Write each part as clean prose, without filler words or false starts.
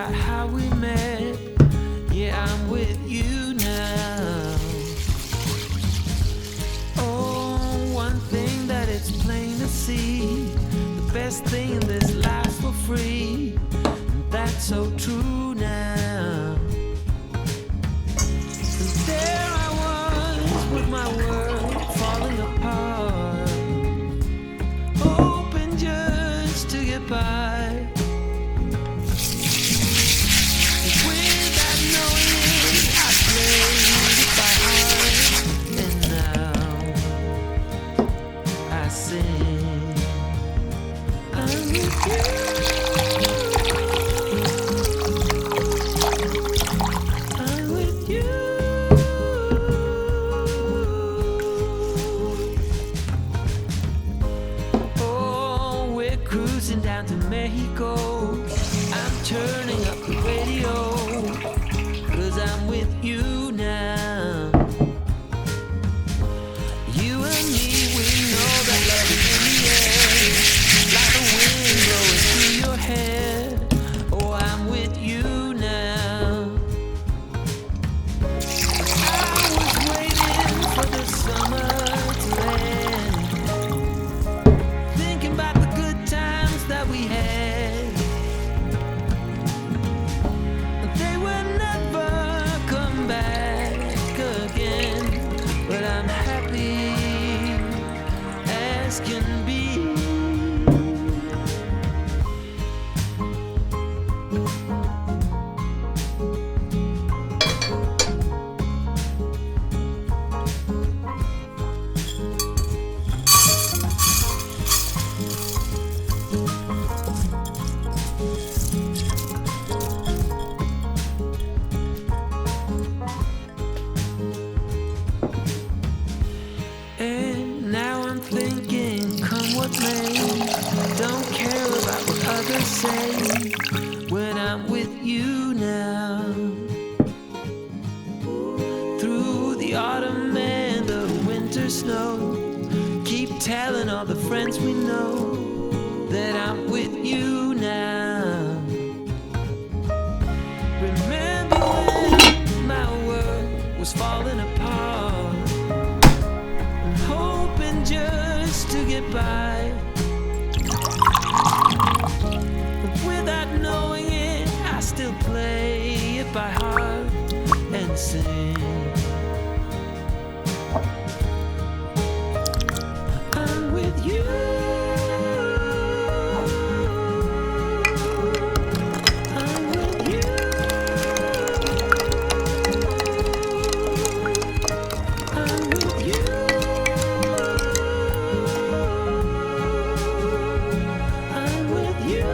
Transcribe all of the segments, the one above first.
about how we met. Yeah, I'm with you now. Oh, one thing that it's plain to see, the best thing in this life's for free. And that's so true now. And there I was with my world falling apart, hoping just to get by. Down to Mexico, I'm turning up the radio, 'cause I'm with you now. You and me, we know that love is in the air, like the wind blowing through your hair. Oh, I'm with you now. I was waiting for the summer to end, thinking about the good times that we had. They will never come back again, but I'm happy as can be. And now I'm thinking, come what may, don't care about what others say, when I'm with you now. Through the autumn and the winter snow, keep telling all the friends we know that I'm with you now. Remember when my world was falling apart, hoping just to get by. Without knowing it, I still play it by heart and sing. I'm with you. I'm with you. I'm with you. I'm with you.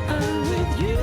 I'm with you.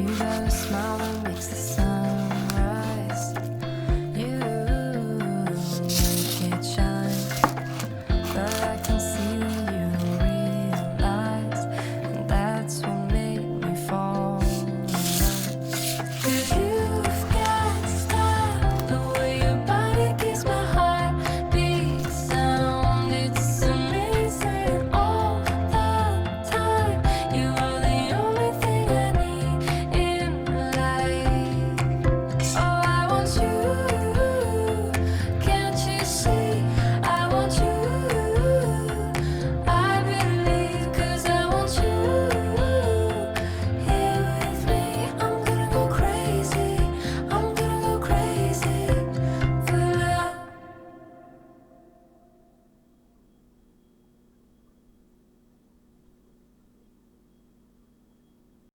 You got a smile that makes the sun